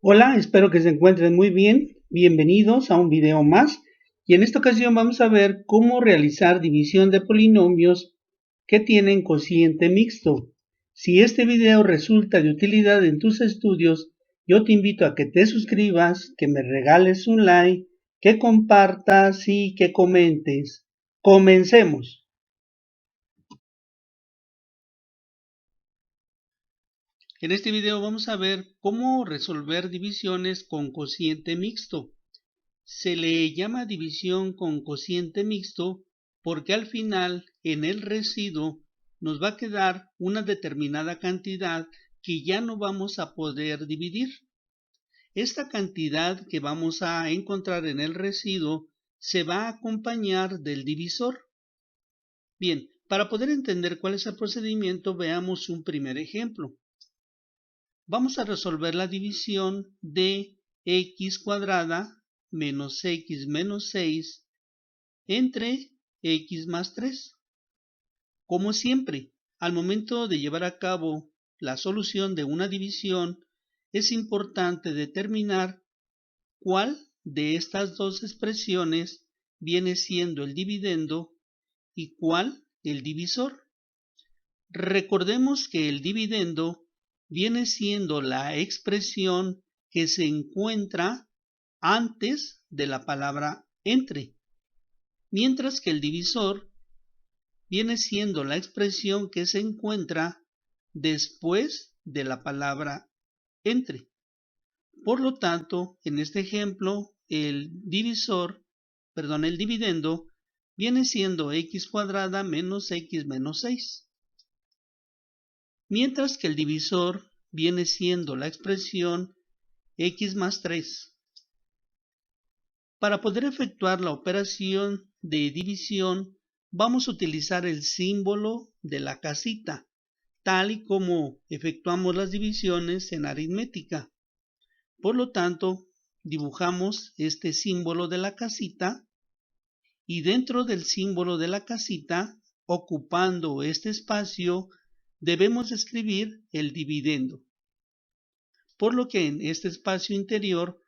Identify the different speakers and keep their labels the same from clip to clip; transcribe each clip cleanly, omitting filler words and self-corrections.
Speaker 1: Hola, espero que se encuentren muy bien. Bienvenidos a un video más. Y en esta ocasión vamos a ver cómo realizar división de polinomios que tienen cociente mixto. Si este video resulta de utilidad en tus estudios, yo te invito a que te suscribas, que me regales un like, que compartas y que comentes. Comencemos. En este video vamos a ver cómo resolver divisiones con cociente mixto. Se le llama división con cociente mixto porque al final, en el residuo, nos va a quedar una determinada cantidad que ya no vamos a poder dividir. Esta cantidad que vamos a encontrar en el residuo se va a acompañar del divisor. Bien, para poder entender cuál es el procedimiento, veamos un primer ejemplo. Vamos a resolver la división de x cuadrada menos x menos 6 entre x más 3. Como siempre, al momento de llevar a cabo la solución de una división, es importante determinar cuál de estas dos expresiones viene siendo el dividendo y cuál el divisor. Recordemos que el dividendo viene siendo la expresión que se encuentra antes de la palabra entre, mientras que el divisor viene siendo la expresión que se encuentra después de la palabra entre. Por lo tanto, en este ejemplo, el dividendo viene siendo x cuadrada menos x menos 6. Mientras que el divisor viene siendo la expresión x más 3. Para poder efectuar la operación de división, vamos a utilizar el símbolo de la casita, tal y como efectuamos las divisiones en aritmética. Por lo tanto, dibujamos este símbolo de la casita y dentro del símbolo de la casita, ocupando este espacio, debemos escribir el dividendo. Por lo que en este espacio interior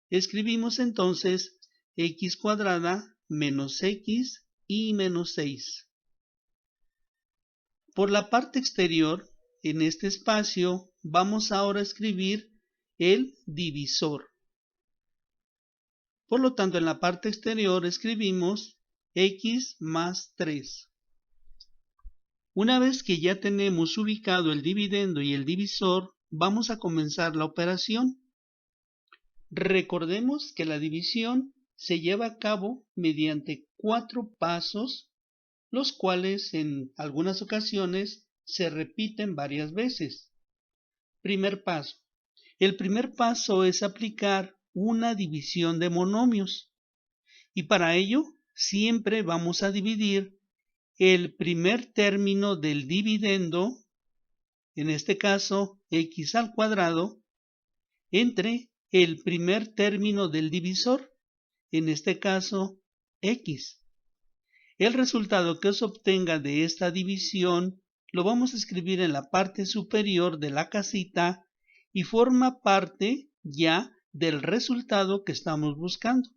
Speaker 1: escribimos entonces x cuadrada menos x y menos 6. Por la parte exterior, en este espacio, vamos ahora a escribir el divisor. Por lo tanto, en la parte exterior escribimos x más 3. Una vez que ya tenemos ubicado el dividendo y el divisor, vamos a comenzar la operación. Recordemos que la división se lleva a cabo mediante 4 pasos, los cuales en algunas ocasiones se repiten varias veces. Primer paso. El primer paso es aplicar una división de monomios y para ello siempre vamos a dividir el primer término del dividendo, en este caso x al cuadrado, entre el primer término del divisor, en este caso x. El resultado que se obtenga de esta división lo vamos a escribir en la parte superior de la casita y forma parte ya del resultado que estamos buscando.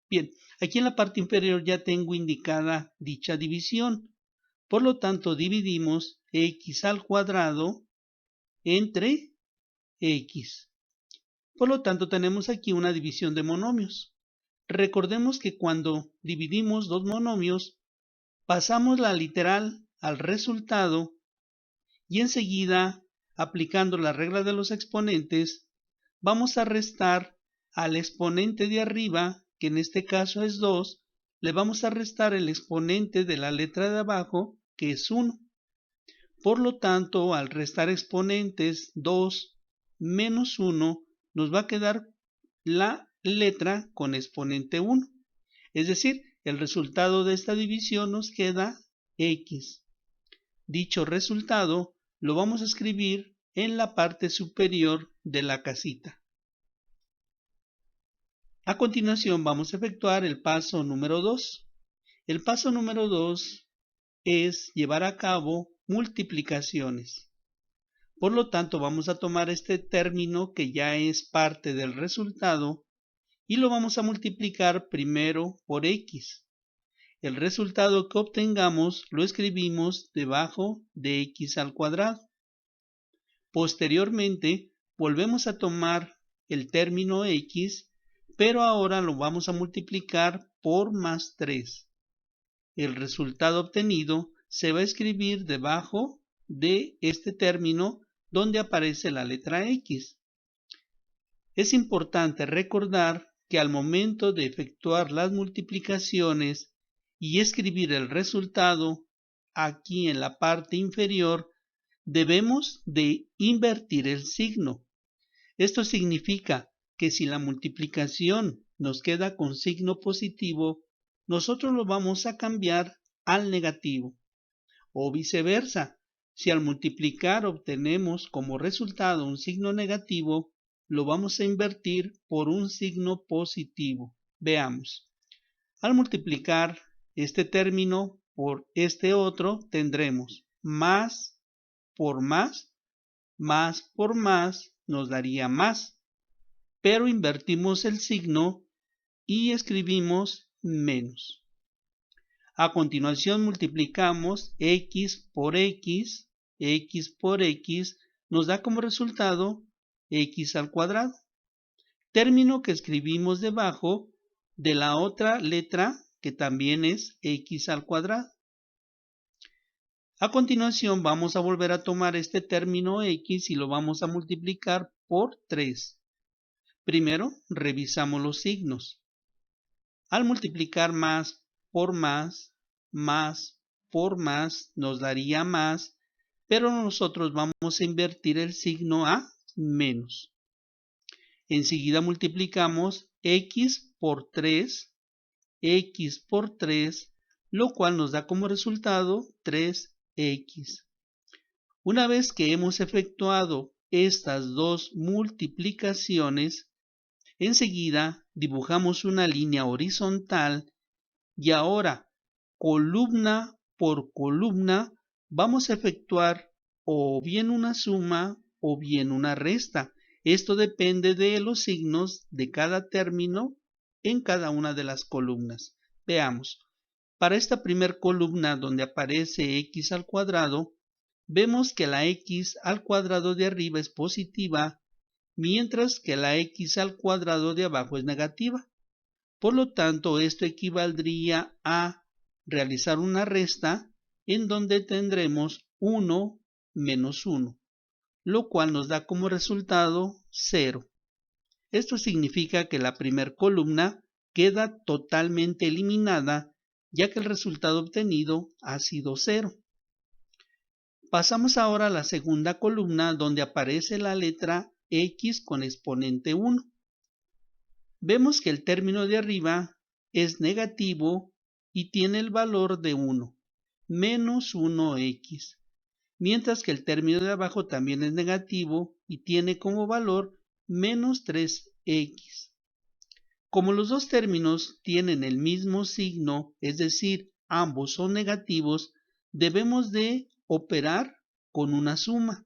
Speaker 1: Bien, aquí en la parte inferior ya tengo indicada dicha división. Por lo tanto, dividimos x al cuadrado entre x. Por lo tanto, tenemos aquí una división de monomios. Recordemos que cuando dividimos dos monomios, pasamos la literal al resultado y enseguida, aplicando la regla de los exponentes, vamos a restar al exponente de arriba, que en este caso es 2, le vamos a restar el exponente de la letra de abajo, que es 1. Por lo tanto, al restar exponentes 2 menos 1, nos va a quedar la letra con exponente 1. Es decir, el resultado de esta división nos queda x. Dicho resultado lo vamos a escribir en la parte superior de la casita. A continuación vamos a efectuar el paso número 2. El paso número 2 es llevar a cabo multiplicaciones. Por lo tanto, vamos a tomar este término que ya es parte del resultado y lo vamos a multiplicar primero por x. El resultado que obtengamos lo escribimos debajo de x al cuadrado. Posteriormente, volvemos a tomar el término x, pero ahora lo vamos a multiplicar por más 3. El resultado obtenido se va a escribir debajo de este término donde aparece la letra x. Es importante recordar que al momento de efectuar las multiplicaciones y escribir el resultado, aquí en la parte inferior, debemos de invertir el signo. Esto significa que si la multiplicación nos queda con signo positivo, nosotros lo vamos a cambiar al negativo. O viceversa, si al multiplicar obtenemos como resultado un signo negativo, lo vamos a invertir por un signo positivo. Veamos. Al multiplicar este término por este otro, tendremos más por más por más nos daría más, pero invertimos el signo y escribimos menos. A continuación multiplicamos x por x nos da como resultado x al cuadrado, término que escribimos debajo de la otra letra que también es x al cuadrado. A continuación vamos a volver a tomar este término x y lo vamos a multiplicar por 3. Primero revisamos los signos. Al multiplicar más por más por más nos daría más, pero nosotros vamos a invertir el signo a menos. Enseguida multiplicamos x por 3, lo cual nos da como resultado 3x. Una vez que hemos efectuado estas dos multiplicaciones, enseguida dibujamos una línea horizontal y ahora, columna por columna, vamos a efectuar o bien una suma o bien una resta. Esto depende de los signos de cada término en cada una de las columnas. Veamos. Para esta primera columna donde aparece x al cuadrado, vemos que la x al cuadrado de arriba es positiva, mientras que la x al cuadrado de abajo es negativa. Por lo tanto, esto equivaldría a realizar una resta en donde tendremos 1 menos 1, lo cual nos da como resultado 0. Esto significa que la primera columna queda totalmente eliminada, ya que el resultado obtenido ha sido 0. Pasamos ahora a la segunda columna donde aparece la letra x con exponente 1. Vemos que el término de arriba es negativo y tiene el valor de 1, menos 1x, mientras que el término de abajo también es negativo y tiene como valor menos 3x. Como los dos términos tienen el mismo signo, es decir, ambos son negativos, debemos de operar con una suma.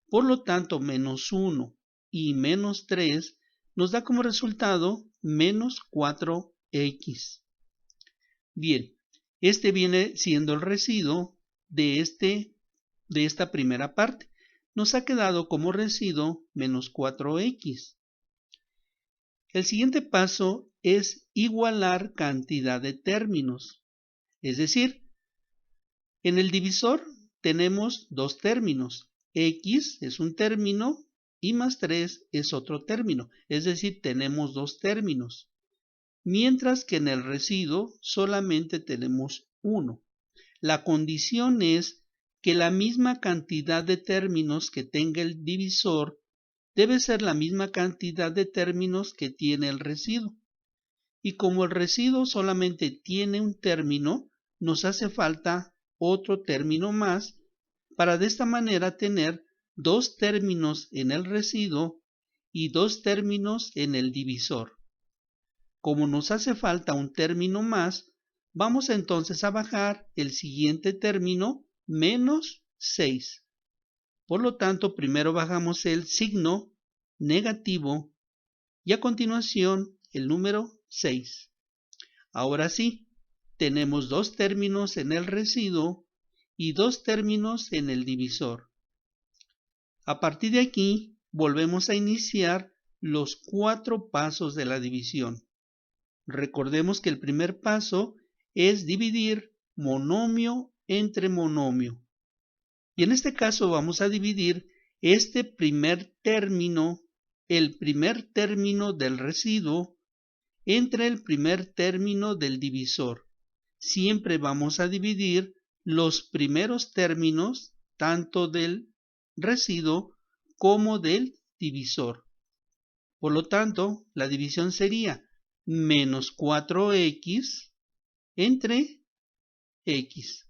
Speaker 1: Por lo tanto, menos 1 y menos 3 nos da como resultado menos 4x. Bien, este viene siendo el residuo de esta primera parte. Nos ha quedado como residuo menos 4x. El siguiente paso es igualar cantidad de términos. Es decir, en el divisor tenemos dos términos. X es un término y más 3 es otro término. Es decir, tenemos dos términos. Mientras que en el residuo solamente tenemos uno. La condición es que la misma cantidad de términos que tenga el divisor debe ser la misma cantidad de términos que tiene el residuo. Y como el residuo solamente tiene un término, nos hace falta otro término más para de esta manera tener dos términos en el residuo y dos términos en el divisor. Como nos hace falta un término más, vamos entonces a bajar el siguiente término menos 6. Por lo tanto, primero bajamos el signo negativo y a continuación el número 6. Ahora sí, tenemos dos términos en el residuo y dos términos en el divisor. A partir de aquí, volvemos a iniciar los 4 pasos de la división. Recordemos que el primer paso es dividir monomio entre monomio. Y en este caso vamos a dividir este primer término, el primer término del residuo, entre el primer término del divisor. Siempre vamos a dividir los primeros términos tanto del residuo como del divisor. Por lo tanto, la división sería menos 4x entre x.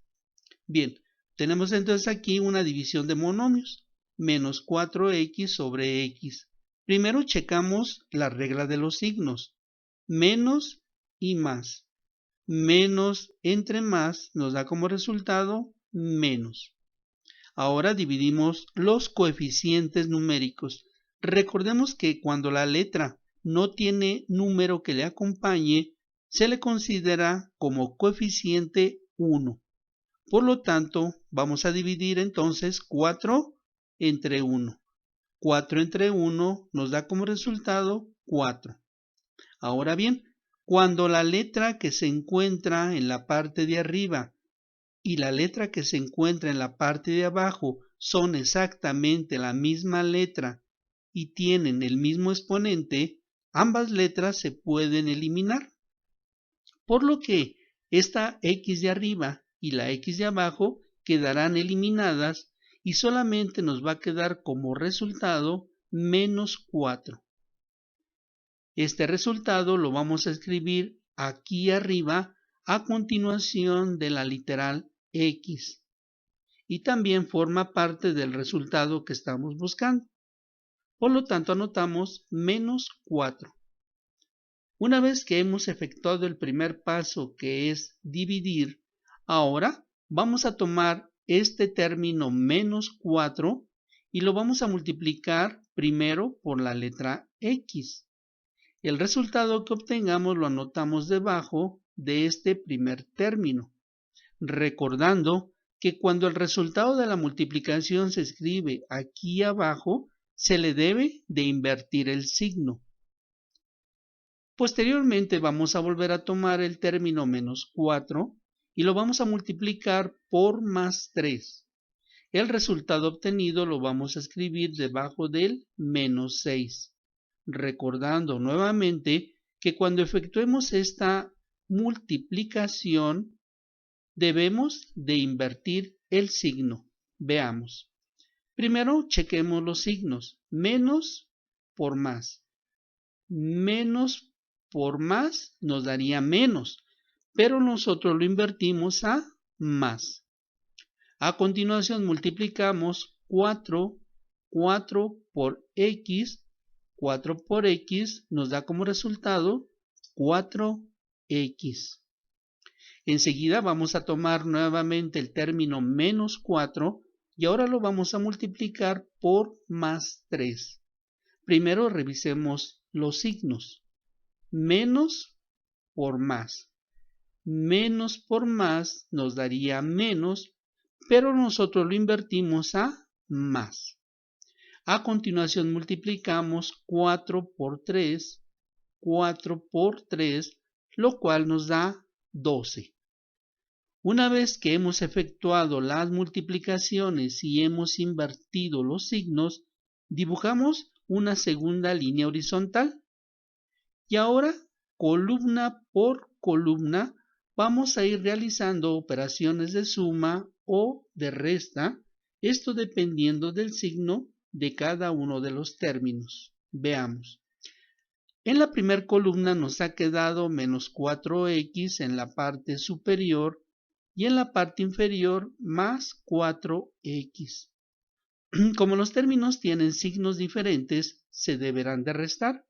Speaker 1: Bien, tenemos entonces aquí una división de monomios, menos 4x sobre x. Primero checamos la regla de los signos, menos y más. Menos entre más nos da como resultado menos. Ahora dividimos los coeficientes numéricos. Recordemos que cuando la letra no tiene número que le acompañe, se le considera como coeficiente 1. Por lo tanto, vamos a dividir entonces 4 entre 1. 4 entre 1 nos da como resultado 4. Ahora bien, cuando la letra que se encuentra en la parte de arriba y la letra que se encuentra en la parte de abajo son exactamente la misma letra y tienen el mismo exponente, ambas letras se pueden eliminar. Por lo que esta x de arriba y la x de abajo quedarán eliminadas y solamente nos va a quedar como resultado menos 4. Este resultado lo vamos a escribir aquí arriba a continuación de la literal x y también forma parte del resultado que estamos buscando. Por lo tanto, anotamos menos 4. Una vez que hemos efectuado el primer paso, que es dividir, ahora vamos a tomar este término menos 4 y lo vamos a multiplicar primero por la letra x. El resultado que obtengamos lo anotamos debajo de este primer término, recordando que cuando el resultado de la multiplicación se escribe aquí abajo, se le debe de invertir el signo. Posteriormente vamos a volver a tomar el término menos 4 y lo vamos a multiplicar por más 3. El resultado obtenido lo vamos a escribir debajo del menos 6. Recordando nuevamente que cuando efectuemos esta multiplicación debemos de invertir el signo. Veamos. Primero chequemos los signos. Menos por más. Menos por más nos daría menos, pero nosotros lo invertimos a más. A continuación multiplicamos 4 por x. 4 por x nos da como resultado 4x. Enseguida vamos a tomar nuevamente el término menos 4 y ahora lo vamos a multiplicar por más 3. Primero revisemos los signos. Menos por más. Menos por más nos daría menos, pero nosotros lo invertimos a más. A continuación multiplicamos 4 por 3, 4 por 3, lo cual nos da 12. Una vez que hemos efectuado las multiplicaciones y hemos invertido los signos, dibujamos una segunda línea horizontal. Y ahora, columna por columna, vamos a ir realizando operaciones de suma o de resta, esto dependiendo del signo de cada uno de los términos. Veamos. En la primera columna nos ha quedado menos 4x en la parte superior y en la parte inferior más 4x. Como los términos tienen signos diferentes, se deberán de restar.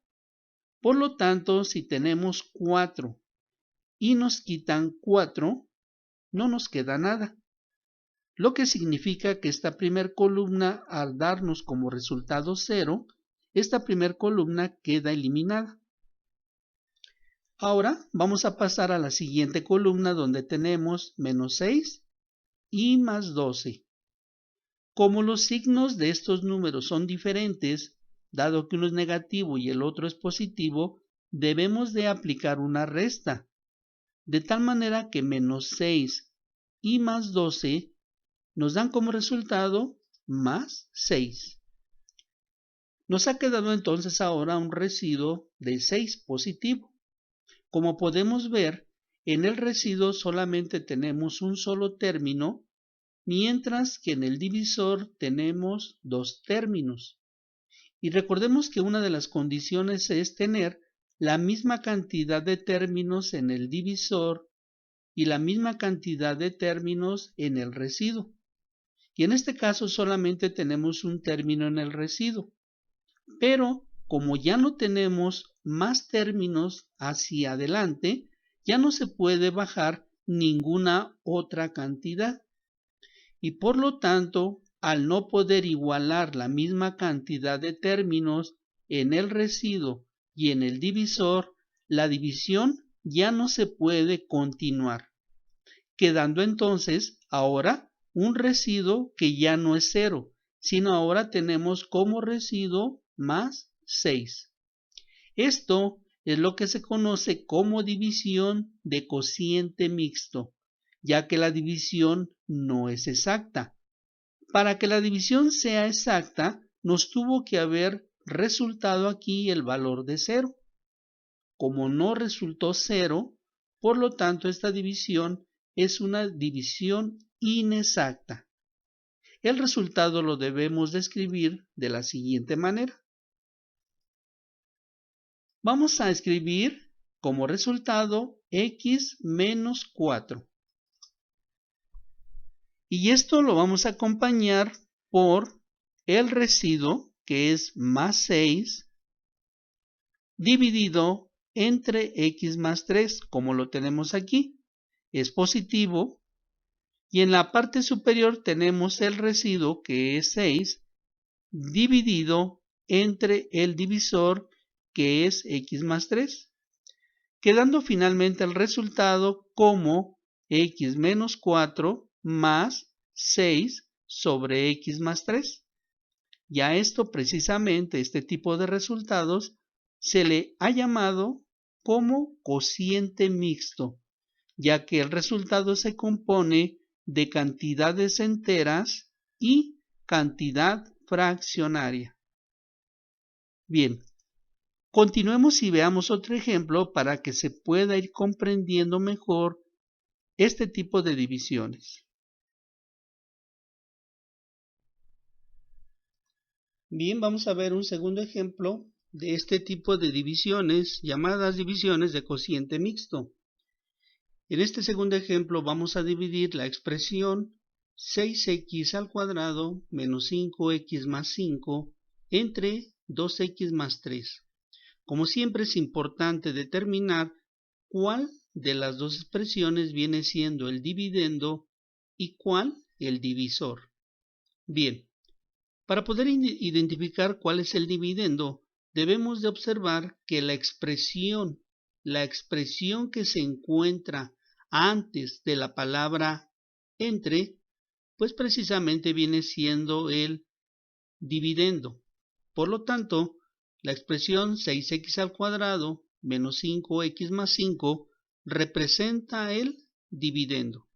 Speaker 1: Por lo tanto, si tenemos 4 y nos quitan 4, no nos queda nada. lo que significa que esta primera columna, al darnos como resultado 0, esta primera columna queda eliminada. Ahora vamos a pasar a la siguiente columna donde tenemos menos 6 y más 12. Como los signos de estos números son diferentes, dado que uno es negativo y el otro es positivo, debemos de aplicar una resta, de tal manera que menos 6 y más 12 nos dan como resultado más 6. Nos ha quedado entonces ahora un residuo de 6 positivo. Como podemos ver, en el residuo solamente tenemos un solo término, mientras que en el divisor tenemos dos términos. Y recordemos que una de las condiciones es tener la misma cantidad de términos en el divisor y la misma cantidad de términos en el residuo. Y en este caso solamente tenemos un término en el residuo. Pero como ya no tenemos más términos hacia adelante, ya no se puede bajar ninguna otra cantidad. Y por lo tanto, al no poder igualar la misma cantidad de términos en el residuo y en el divisor, la división ya no se puede continuar, quedando entonces ahora un residuo que ya no es 0, sino ahora tenemos como residuo más 6. Esto es lo que se conoce como división de cociente mixto, ya que la división no es exacta. Para que la división sea exacta, nos tuvo que haber resultado aquí el valor de 0. Como no resultó 0, por lo tanto esta división es una división inexacta. El resultado lo debemos describir de la siguiente manera. Vamos a escribir como resultado x menos 4. Y esto lo vamos a acompañar por el residuo, que es más 6, dividido entre x más 3, como lo tenemos aquí. Es positivo. Y en la parte superior tenemos el residuo, que es 6, dividido entre el divisor, que es x más 3, quedando finalmente el resultado como x menos 4 más 6 sobre x más 3. Ya esto precisamente, este tipo de resultados, se le ha llamado como cociente mixto, ya que el resultado se compone de cantidades enteras y cantidad fraccionaria. Bien, continuemos y veamos otro ejemplo para que se pueda ir comprendiendo mejor este tipo de divisiones. Bien, vamos a ver un segundo ejemplo de este tipo de divisiones, llamadas divisiones de cociente mixto. En este segundo ejemplo vamos a dividir la expresión 6x al cuadrado menos 5x más 5 entre 2x más 3. Como siempre es importante determinar cuál de las dos expresiones viene siendo el dividendo y cuál el divisor. Bien, para poder identificar cuál es el dividendo, debemos de observar que la expresión que se encuentra antes de la palabra entre, pues precisamente viene siendo el dividendo. Por lo tanto, la expresión 6x al cuadrado menos 5x más 5 representa el dividendo.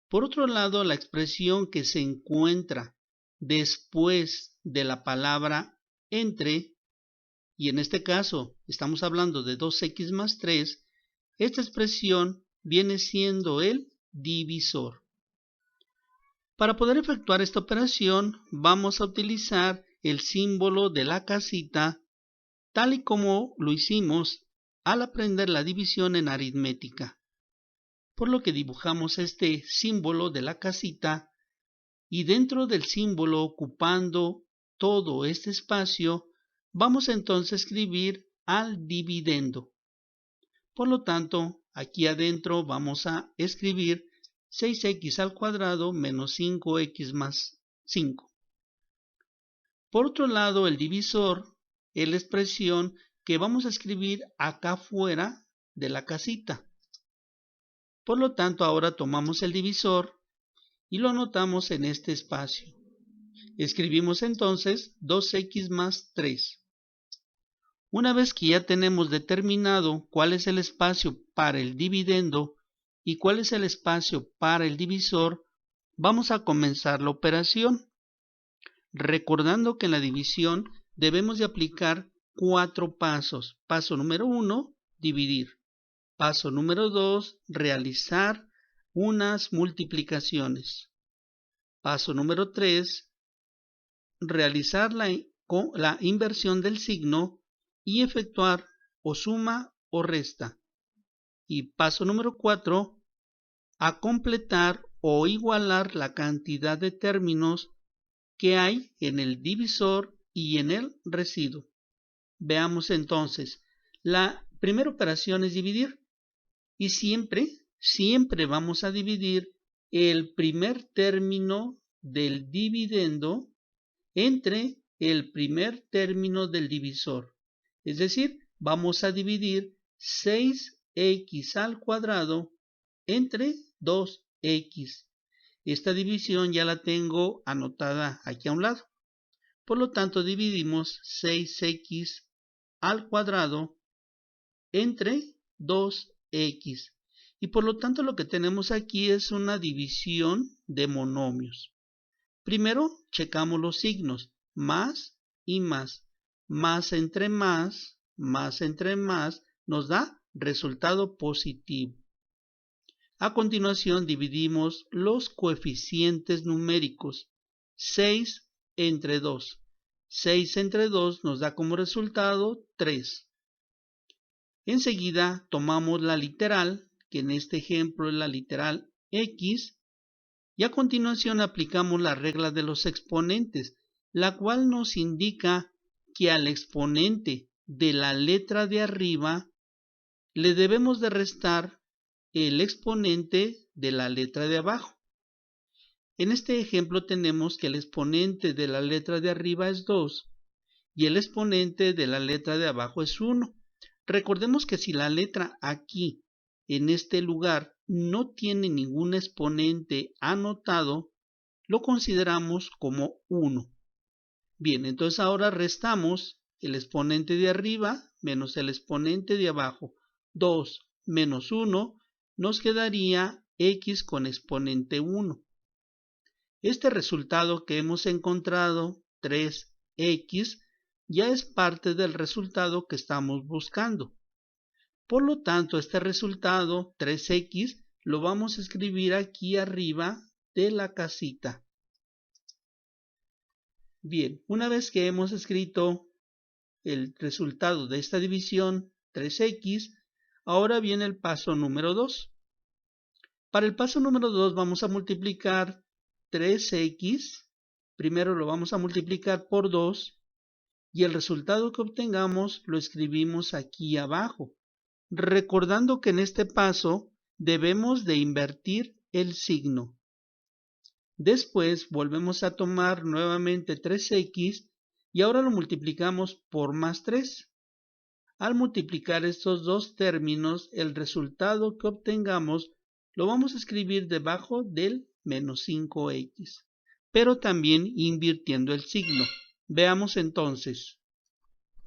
Speaker 1: Por otro lado, la expresión que se encuentra después de la palabra entre, y en este caso estamos hablando de 2x más 3, esta expresión viene siendo el divisor. Para poder efectuar esta operación vamos a utilizar el símbolo de la casita tal y como lo hicimos al aprender la división en aritmética. Por lo que dibujamos este símbolo de la casita y dentro del símbolo ocupando todo este espacio vamos entonces a escribir al dividendo. Por lo tanto, aquí adentro vamos a escribir 6x al cuadrado menos 5x más 5. Por otro lado, el divisor es la expresión que vamos a escribir acá fuera de la casita. Por lo tanto, ahora tomamos el divisor y lo anotamos en este espacio. Escribimos entonces 2x más 3. Una vez que ya tenemos determinado cuál es el espacio para el dividendo y cuál es el espacio para el divisor, vamos a comenzar la operación. Recordando que en la división debemos de aplicar 4 pasos. Paso número 1, dividir. Paso número 2, realizar unas multiplicaciones. Paso número 3, realizar la inversión del signo y efectuar o suma o resta. Y paso número 4, a completar o igualar la cantidad de términos que hay en el divisor y en el residuo. Veamos entonces, la primera operación es dividir y siempre vamos a dividir el primer término del dividendo entre el primer término del divisor. Es decir, vamos a dividir 6x al cuadrado entre 2x. Esta división ya la tengo anotada aquí a un lado. Por lo tanto, dividimos 6x al cuadrado entre 2x. Y por lo tanto, lo que tenemos aquí es una división de monomios. Primero, checamos los signos. Más y más. Más entre más nos da resultado positivo. A continuación dividimos los coeficientes numéricos. 6 entre 2. 6 entre 2 nos da como resultado 3. Enseguida tomamos la literal, que en este ejemplo es la literal x, y a continuación aplicamos la regla de los exponentes, la cual nos indica que al exponente de la letra de arriba le debemos de restar el exponente de la letra de abajo. En este ejemplo tenemos que el exponente de la letra de arriba es 2 y el exponente de la letra de abajo es 1. Recordemos que si la letra aquí, en este lugar, no tiene ningún exponente anotado, lo consideramos como 1. Bien, entonces ahora restamos el exponente de arriba menos el exponente de abajo. 2 menos 1 nos quedaría x con exponente 1. Este resultado que hemos encontrado, 3x, ya es parte del resultado que estamos buscando. Por lo tanto, este resultado, 3x, lo vamos a escribir aquí arriba de la casita. Bien, una vez que hemos escrito el resultado de esta división, 3x, ahora viene el paso número 2. Para el paso número 2 vamos a multiplicar 3x, primero lo vamos a multiplicar por 2 y el resultado que obtengamos lo escribimos aquí abajo, recordando que en este paso debemos de invertir el signo. Después volvemos a tomar nuevamente 3x y ahora lo multiplicamos por más 3. Al multiplicar estos dos términos, el resultado que obtengamos lo vamos a escribir debajo del menos 5x, pero también invirtiendo el signo. Veamos entonces.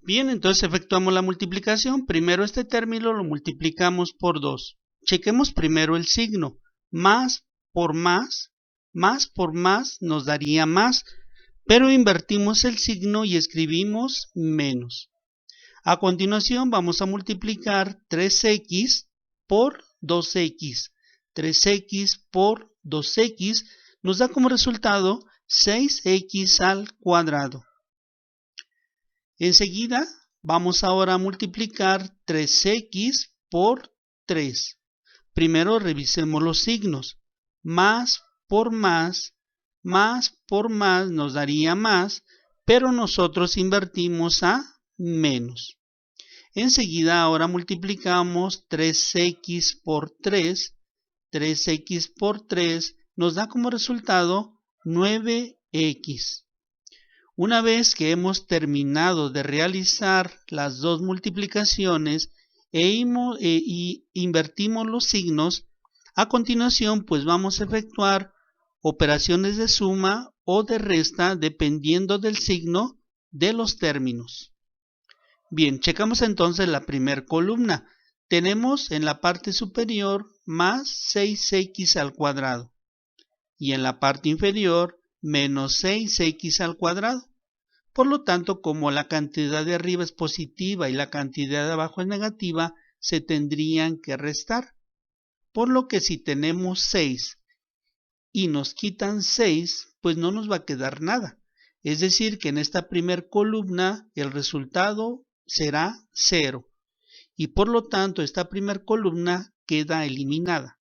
Speaker 1: Bien, entonces efectuamos la multiplicación. Primero este término lo multiplicamos por 2. Chequemos primero el signo. Más por más nos daría más, pero invertimos el signo y escribimos menos. A continuación vamos a multiplicar 3x por 2x. 3x por 2x nos da como resultado 6x al cuadrado. Enseguida vamos ahora a multiplicar 3x por 3. Primero revisemos los signos. Más por más nos daría más, pero nosotros invertimos a menos. Enseguida ahora multiplicamos 3x por 3. 3x por 3 nos da como resultado 9x. Una vez que hemos terminado de realizar las dos multiplicaciones y invertimos los signos, a continuación pues vamos a efectuar operaciones de suma o de resta dependiendo del signo de los términos. Bien, checamos entonces la primera columna. Tenemos en la parte superior más 6x al cuadrado y en la parte inferior menos 6x al cuadrado. Por lo tanto, como la cantidad de arriba es positiva y la cantidad de abajo es negativa, se tendrían que restar. Por lo que si tenemos 6 y nos quitan 6, pues no nos va a quedar nada. Es decir, que en esta primera columna el resultado será 0. Y por lo tanto, esta primera columna queda eliminada.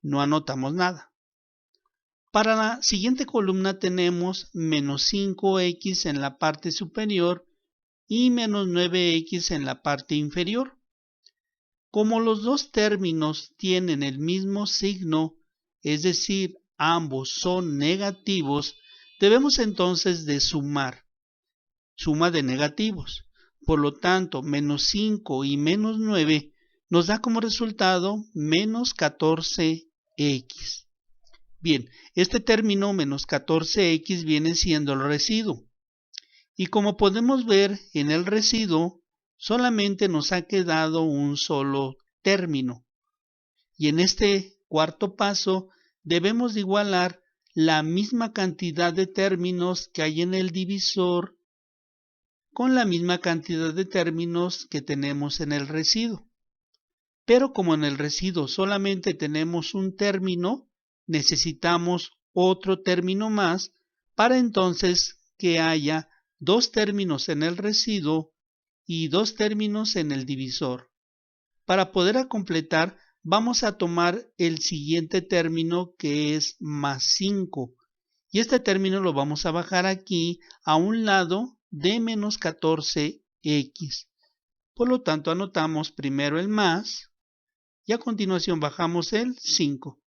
Speaker 1: No anotamos nada. Para la siguiente columna tenemos menos 5x en la parte superior y menos 9x en la parte inferior. Como los dos términos tienen el mismo signo, es decir, ambos son negativos, debemos entonces de sumar. Suma de negativos. Por lo tanto, menos 5 y menos 9 nos da como resultado menos 14x. Bien, este término menos 14x viene siendo el residuo. Y como podemos ver en el residuo, solamente nos ha quedado un solo término. Y en este cuarto paso debemos de igualar la misma cantidad de términos que hay en el divisor con la misma cantidad de términos que tenemos en el residuo. Pero como en el residuo solamente tenemos un término, necesitamos otro término más para entonces que haya dos términos en el residuo y dos términos en el divisor. Para poder completar, vamos a tomar el siguiente término que es más 5. Y este término lo vamos a bajar aquí a un lado de menos 14x. Por lo tanto, anotamos primero el más y a continuación bajamos el 5.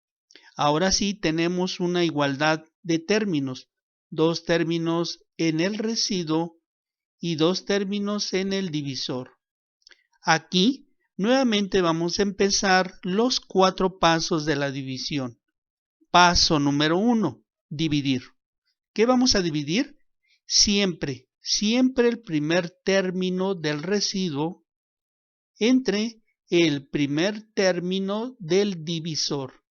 Speaker 1: Ahora sí tenemos una igualdad de términos, dos términos en el residuo y dos términos en el divisor. Aquí nuevamente vamos a empezar los 4 pasos de la división. Paso número 1, dividir. ¿Qué vamos a dividir? Siempre el primer término del residuo entre el primer término del divisor.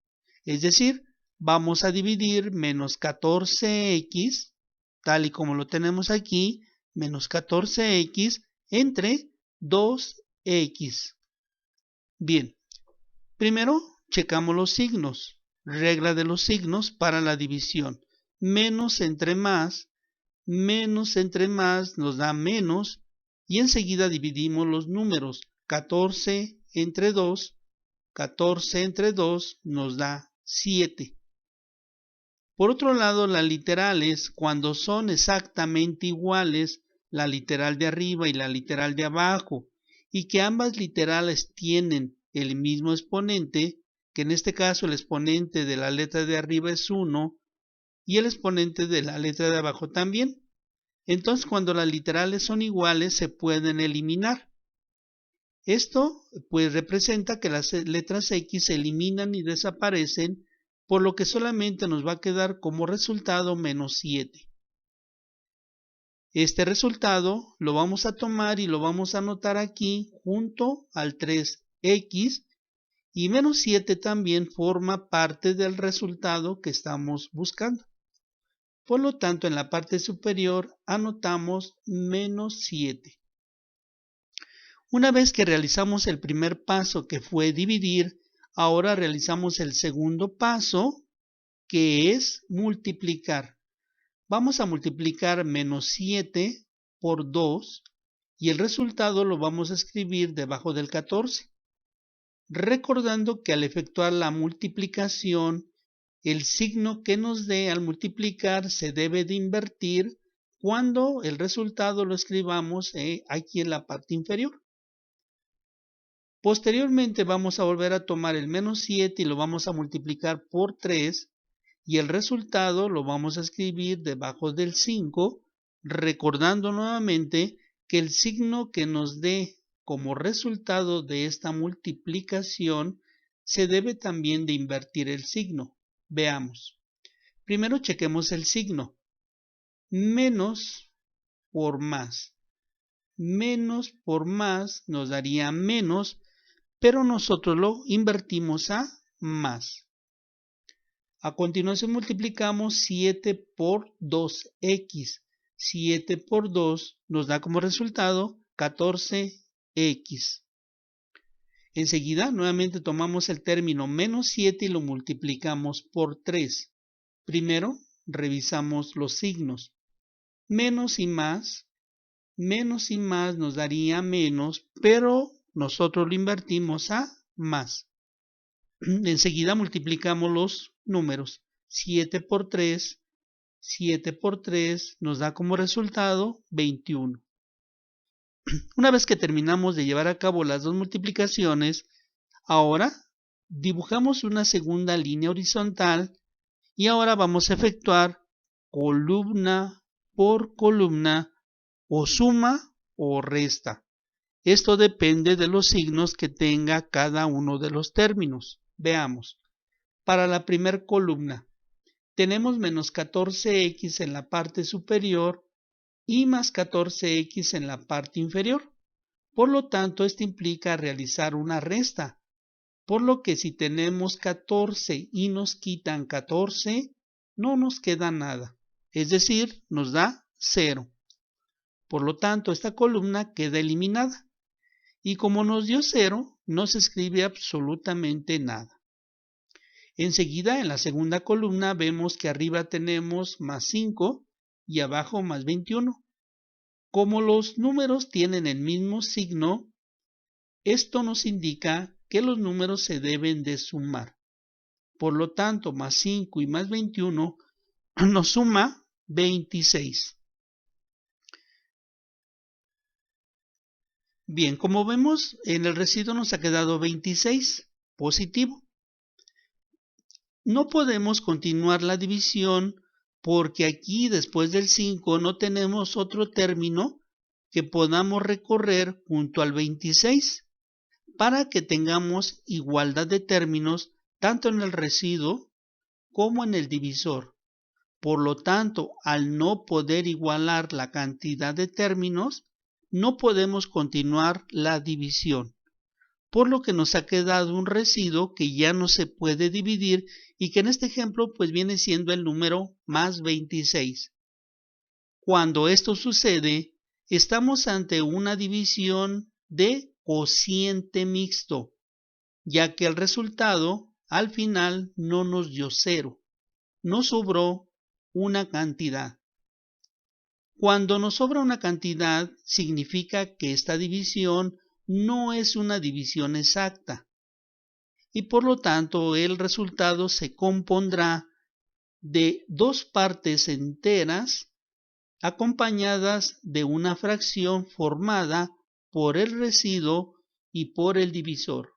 Speaker 1: Es decir, vamos a dividir menos 14x, tal y como lo tenemos aquí, menos 14x entre 2x. Bien, primero checamos los signos. Regla de los signos para la división. Menos entre más nos da menos y enseguida dividimos los números. 14 entre 2 nos da 7. Por otro lado, las literales, cuando son exactamente iguales, la literal de arriba y la literal de abajo, y que ambas literales tienen el mismo exponente, que en este caso el exponente de la letra de arriba es 1 y el exponente de la letra de abajo también. Entonces, cuando las literales son iguales, se pueden eliminar. Esto pues representa que las letras X se eliminan y desaparecen, por lo que solamente nos va a quedar como resultado menos 7. Este resultado lo vamos a tomar y lo vamos a anotar aquí junto al 3x y menos 7 también forma parte del resultado que estamos buscando. Por lo tanto, en la parte superior anotamos menos 7. Una vez que realizamos el primer paso, que fue dividir, ahora realizamos el segundo paso, que es multiplicar. Vamos a multiplicar menos 7 por 2 y el resultado lo vamos a escribir debajo del 14. Recordando que al efectuar la multiplicación, el signo que nos dé al multiplicar se debe de invertir cuando el resultado lo escribamos aquí en la parte inferior. Posteriormente vamos a volver a tomar el menos 7 y lo vamos a multiplicar por 3 y el resultado lo vamos a escribir debajo del 5, recordando nuevamente que el signo que nos dé como resultado de esta multiplicación se debe también de invertir el signo. Veamos. Primero chequemos el signo. Menos por más. Menos por más nos daría menos, pero nosotros lo invertimos a más. A continuación multiplicamos 7 por 2x. 7 por 2 nos da como resultado 14x. Enseguida nuevamente tomamos el término menos 7 y lo multiplicamos por 3. Primero revisamos los signos. Menos y más nos daría menos, pero nosotros lo invertimos a más. Enseguida multiplicamos los números. 7 por 3 nos da como resultado 21. Una vez que terminamos de llevar a cabo las dos multiplicaciones, ahora dibujamos una segunda línea horizontal y ahora vamos a efectuar columna por columna o suma o resta. Esto depende de los signos que tenga cada uno de los términos. Veamos. Para la primera columna tenemos menos 14x en la parte superior y más 14x en la parte inferior. Por lo tanto, esto implica realizar una resta. Por lo que si tenemos 14 y nos quitan 14, no nos queda nada. Es decir, nos da 0. Por lo tanto, esta columna queda eliminada. Y como nos dio 0, no se escribe absolutamente nada. Enseguida, en la segunda columna, vemos que arriba tenemos más 5 y abajo más 21. Como los números tienen el mismo signo, esto nos indica que los números se deben de sumar. Por lo tanto, más 5 y más 21 nos suma 26. Bien, como vemos, en el residuo nos ha quedado 26, positivo. No podemos continuar la división porque aquí después del 5 no tenemos otro término que podamos recorrer junto al 26 para que tengamos igualdad de términos tanto en el residuo como en el divisor. Por lo tanto, al no poder igualar la cantidad de términos, no podemos continuar la división, por lo que nos ha quedado un residuo que ya no se puede dividir y que en este ejemplo pues viene siendo el número más 26. Cuando esto sucede, estamos ante una división de cociente mixto, ya que el resultado al final no nos dio 0, nos sobró una cantidad. Cuando nos sobra una cantidad, significa que esta división no es una división exacta y por lo tanto el resultado se compondrá de dos partes enteras acompañadas de una fracción formada por el residuo y por el divisor.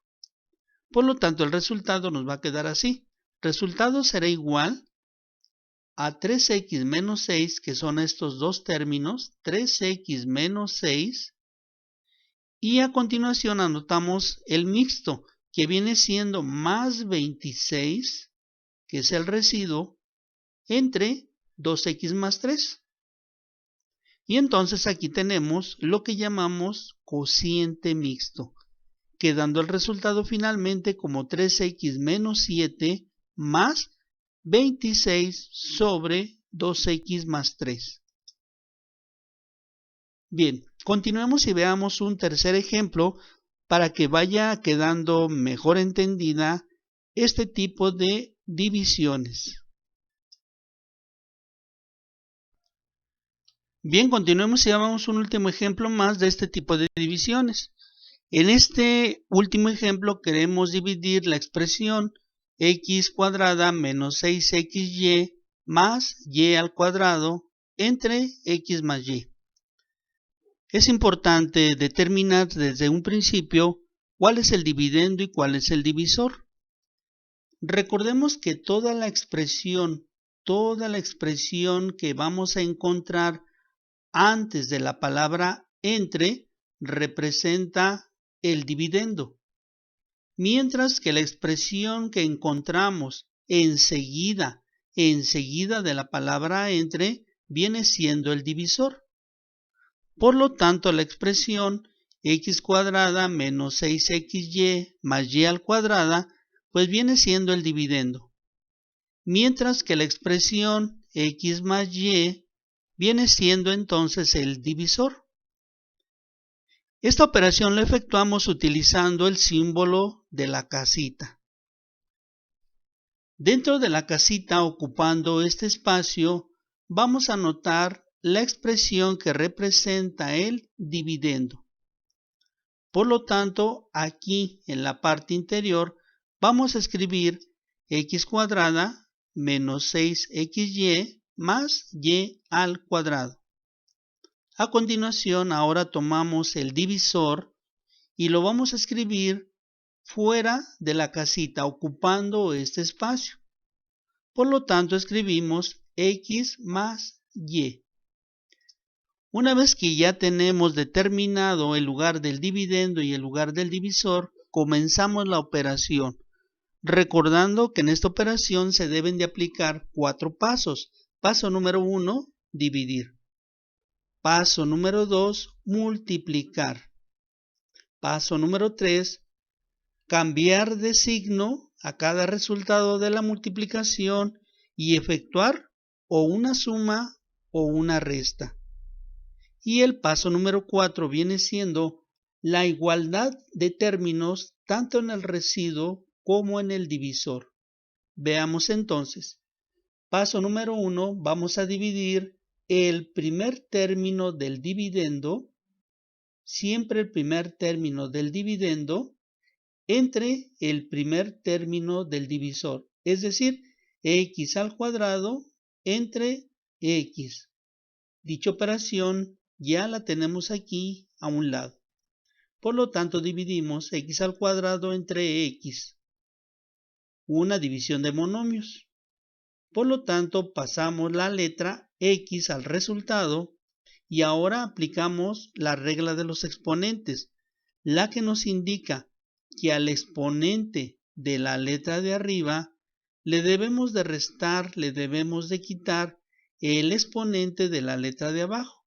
Speaker 1: Por lo tanto, el resultado nos va a quedar así. El resultado será igual a 3x menos 6, que son estos dos términos, 3x menos 6, y a continuación anotamos el mixto, que viene siendo más 26, que es el residuo, entre 2x más 3. Y entonces aquí tenemos lo que llamamos cociente mixto, quedando el resultado finalmente como 3x menos 7 más 26 sobre 2x más 3. Bien, continuemos y veamos un tercer ejemplo para que vaya quedando mejor entendida este tipo de divisiones. Bien, continuemos y hagamos un último ejemplo más de este tipo de divisiones. En este último ejemplo queremos dividir la expresión x cuadrada menos 6xy más y al cuadrado entre x más y. Es importante determinar desde un principio cuál es el dividendo y cuál es el divisor. Recordemos que toda la expresión que vamos a encontrar antes de la palabra entre representa el dividendo, mientras que la expresión que encontramos enseguida de la palabra entre viene siendo el divisor. Por lo tanto, la expresión x cuadrada menos 6xy más y al cuadrada pues viene siendo el dividendo, mientras que la expresión x más y viene siendo entonces el divisor. Esta operación la efectuamos utilizando el símbolo de la casita. Dentro de la casita, ocupando este espacio, vamos a notar la expresión que representa el dividendo. Por lo tanto, aquí en la parte interior vamos a escribir x cuadrada menos 6xy más y al cuadrado. A continuación, ahora tomamos el divisor y lo vamos a escribir fuera de la casita, ocupando este espacio. Por lo tanto, escribimos x más y. Una vez que ya tenemos determinado el lugar del dividendo y el lugar del divisor, comenzamos la operación, recordando que en esta operación se deben de aplicar 4 pasos. Paso número 1, dividir. Paso número 2, multiplicar. Paso número 3, cambiar de signo a cada resultado de la multiplicación y efectuar o una suma o una resta. Y el paso número 4 viene siendo la igualdad de términos tanto en el residuo como en el divisor. Veamos entonces. Paso número 1, vamos a dividir el primer término del dividendo, siempre el primer término del dividendo, entre el primer término del divisor, es decir, x al cuadrado entre x. Dicha operación ya la tenemos aquí a un lado. Por lo tanto, dividimos x al cuadrado entre x. Una división de monomios. Por lo tanto, pasamos la letra x al resultado y ahora aplicamos la regla de los exponentes, la que nos indica que al exponente de la letra de arriba le debemos de restar, le debemos de quitar el exponente de la letra de abajo.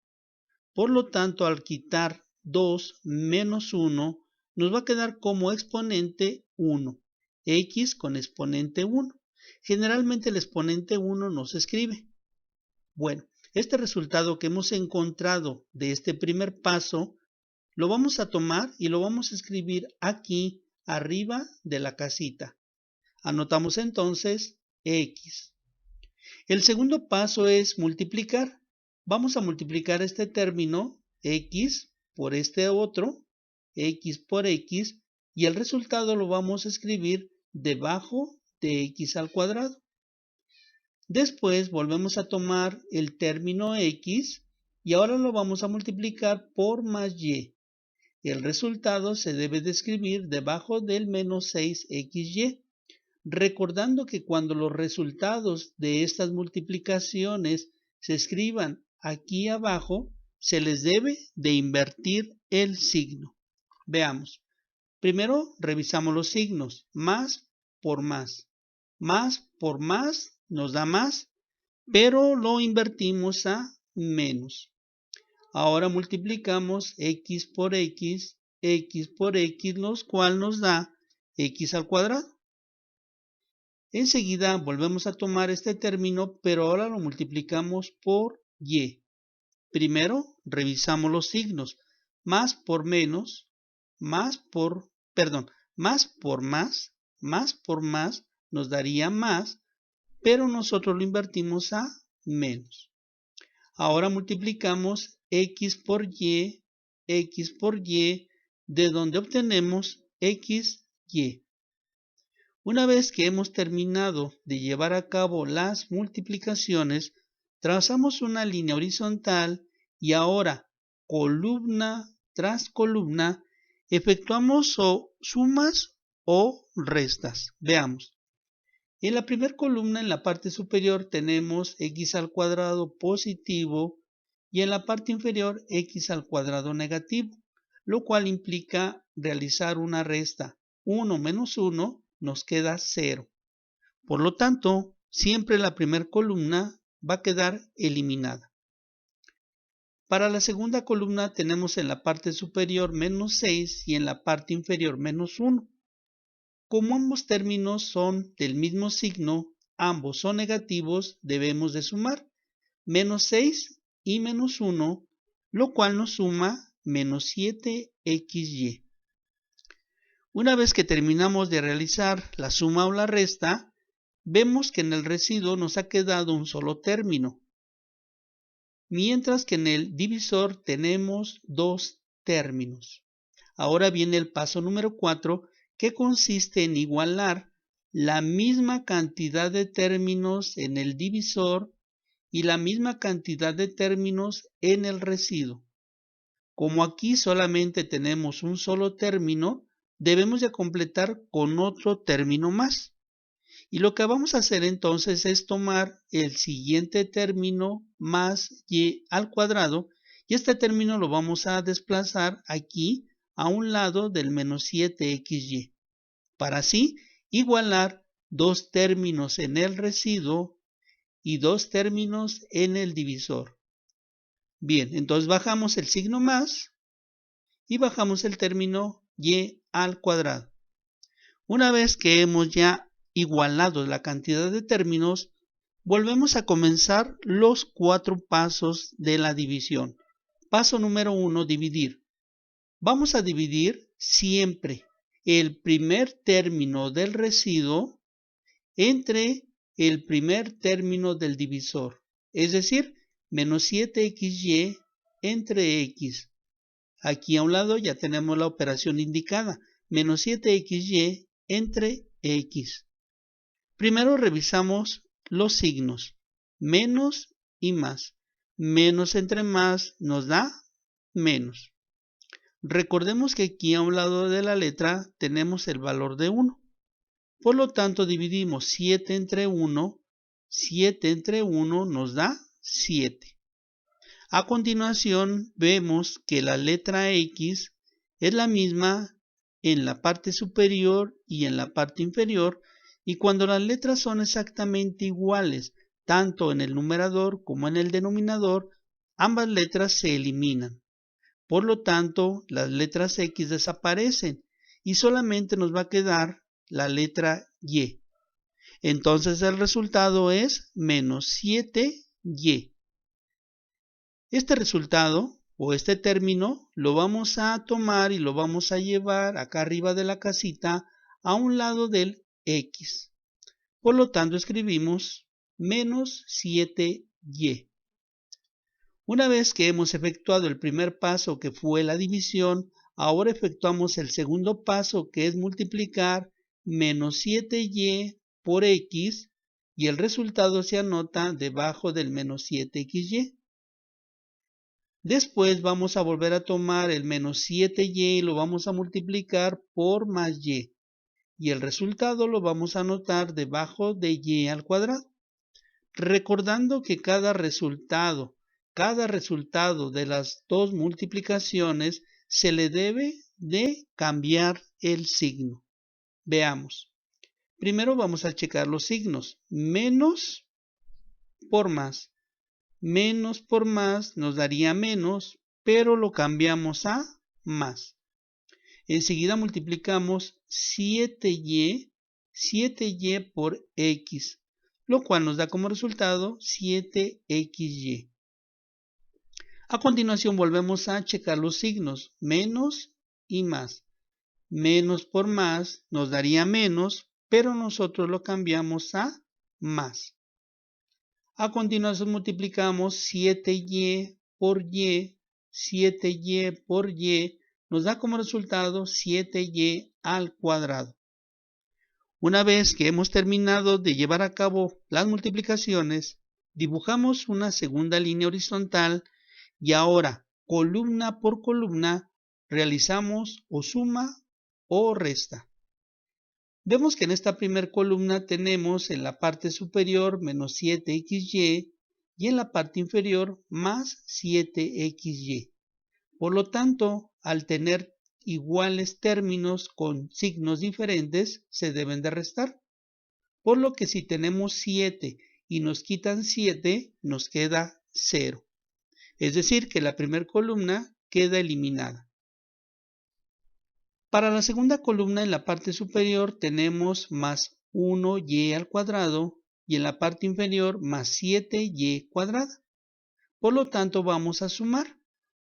Speaker 1: Por lo tanto, al quitar 2 menos 1, nos va a quedar como exponente 1, x con exponente 1. Generalmente el exponente 1 no se escribe. Bueno, este resultado que hemos encontrado de este primer paso, lo vamos a tomar y lo vamos a escribir aquí arriba de la casita. Anotamos entonces x. El segundo paso es multiplicar. Vamos a multiplicar este término x por este otro, x por x, y el resultado lo vamos a escribir debajo de x al cuadrado. Después volvemos a tomar el término x y ahora lo vamos a multiplicar por más y. El resultado se debe de escribir debajo del menos 6xy. Recordando que cuando los resultados de estas multiplicaciones se escriban aquí abajo, se les debe de invertir el signo. Veamos. Primero revisamos los signos. Más por más. Más por más nos da más, pero lo invertimos a menos. Ahora multiplicamos x por x, los cual nos da x al cuadrado. Enseguida volvemos a tomar este término, pero ahora lo multiplicamos por y. Primero revisamos los signos. Más por menos, más por más nos daría más, pero nosotros lo invertimos a menos. Ahora multiplicamos x por y, de donde obtenemos xy. Una vez que hemos terminado de llevar a cabo las multiplicaciones, trazamos una línea horizontal y ahora columna tras columna Efectuamos o sumas o restas. Veamos. En la primera columna, en la parte superior, tenemos x al cuadrado positivo y en la parte inferior x al cuadrado negativo, lo cual implica realizar una resta. 1 menos 1 nos queda 0. Por lo tanto, siempre la primera columna va a quedar eliminada. Para la segunda columna tenemos en la parte superior menos 6 y en la parte inferior menos 1. Como ambos términos son del mismo signo, ambos son negativos, debemos de sumar menos 6 y menos 1, lo cual nos suma menos 7xy. Una vez que terminamos de realizar la suma o la resta, vemos que en el residuo nos ha quedado un solo término, mientras que en el divisor tenemos dos términos. Ahora viene el paso número 4, que consiste en igualar la misma cantidad de términos en el divisor y la misma cantidad de términos en el residuo. Como aquí solamente tenemos un solo término, debemos de completar con otro término más. Y lo que vamos a hacer entonces es tomar el siguiente término más y al cuadrado, y este término lo vamos a desplazar aquí a un lado del menos 7xy, para así igualar dos términos en el residuo y dos términos en el divisor. Bien, entonces bajamos el signo más y bajamos el término y al cuadrado. Una vez que hemos ya igualado la cantidad de términos, volvemos a comenzar los 4 pasos de la división. Paso número 1, dividir. Vamos a dividir siempre el primer término del residuo entre el primer término del divisor, es decir, menos 7xy entre x. Aquí a un lado ya tenemos la operación indicada, menos 7xy entre x. Primero revisamos los signos, menos y más. Menos entre más nos da menos. Recordemos que aquí a un lado de la letra tenemos el valor de 1. Por lo tanto, dividimos 7 entre 1. 7 entre 1 nos da 7. A continuación, vemos que la letra X es la misma en la parte superior y en la parte inferior, y cuando las letras son exactamente iguales, tanto en el numerador como en el denominador, ambas letras se eliminan. Por lo tanto, las letras X desaparecen y solamente nos va a quedar la letra Y. Entonces el resultado es menos 7Y. Este resultado o este término lo vamos a tomar y lo vamos a llevar acá arriba de la casita a un lado del X. Por lo tanto escribimos menos 7Y. Una vez que hemos efectuado el primer paso, que fue la división, ahora efectuamos el segundo paso, que es multiplicar menos 7y por x, y el resultado se anota debajo del menos 7xy. Después vamos a volver a tomar el menos 7y y lo vamos a multiplicar por más y el resultado lo vamos a anotar debajo de y al cuadrado. Recordando que cada resultado de las dos multiplicaciones se le debe de cambiar el signo. Veamos. Primero vamos a checar los signos. Menos por más. Menos por más nos daría menos, pero lo cambiamos a más. Enseguida multiplicamos 7y por x, lo cual nos da como resultado 7xy. A continuación volvemos a checar los signos, menos y más. Menos por más nos daría menos, pero nosotros lo cambiamos a más. A continuación multiplicamos 7y por y, 7y por y, nos da como resultado 7y al cuadrado. Una vez que hemos terminado de llevar a cabo las multiplicaciones, dibujamos una segunda línea horizontal y ahora, columna por columna, realizamos o suma o resta. Vemos que en esta primera columna tenemos en la parte superior menos 7xy y en la parte inferior más 7xy. Por lo tanto, al tener iguales términos con signos diferentes, se deben de restar. Por lo que si tenemos 7 y nos quitan 7, nos queda 0. Es decir, que la primera columna queda eliminada. Para la segunda columna en la parte superior tenemos más 1y al cuadrado y en la parte inferior más 7y cuadrada. Por lo tanto vamos a sumar.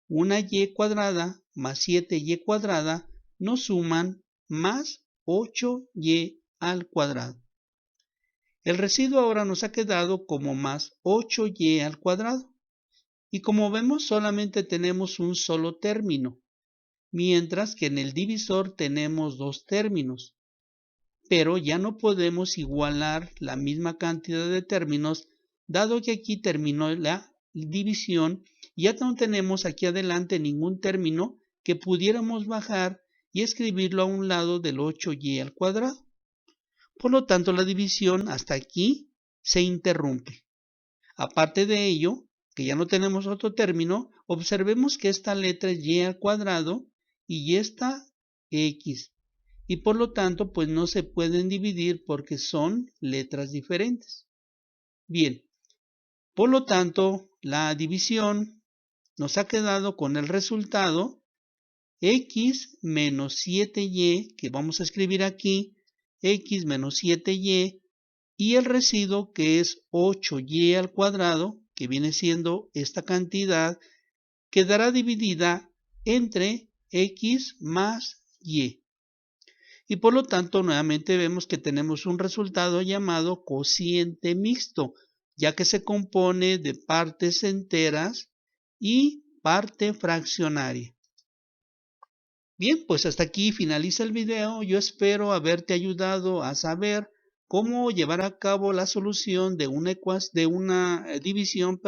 Speaker 1: Una y cuadrada más 7y cuadrada nos suman más 8y al cuadrado. El residuo ahora nos ha quedado como más 8y al cuadrado. Y como vemos solamente tenemos un solo término, mientras que en el divisor tenemos dos términos. Pero ya no podemos igualar la misma cantidad de términos, dado que aquí terminó la división y ya no tenemos aquí adelante ningún término que pudiéramos bajar y escribirlo a un lado del 8y al cuadrado. Por lo tanto, la división hasta aquí se interrumpe. Aparte de ello, que ya no tenemos otro término, observemos que esta letra es y al cuadrado y esta x. Y por lo tanto, pues no se pueden dividir porque son letras diferentes. Bien, por lo tanto, la división nos ha quedado con el resultado x menos 7y, que vamos a escribir aquí, x menos 7y, y el residuo que es 8y al cuadrado, que viene siendo esta cantidad, quedará dividida entre x más y. Y por lo tanto, nuevamente vemos que tenemos un resultado llamado cociente mixto, ya que se compone de partes enteras y parte fraccionaria. Bien, pues hasta aquí finaliza el video. Yo espero haberte ayudado a saber cómo llevar a cabo la solución de una división,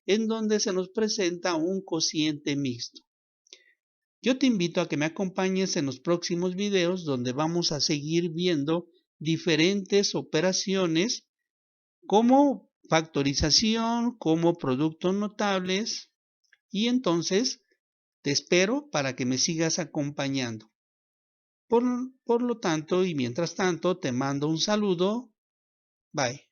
Speaker 1: en donde se nos presenta un cociente mixto. Yo te invito a que me acompañes en los próximos videos donde vamos a seguir viendo diferentes operaciones como factorización, como productos notables, y entonces te espero para que me sigas acompañando. Por lo tanto, y mientras tanto, te mando un saludo. Bye.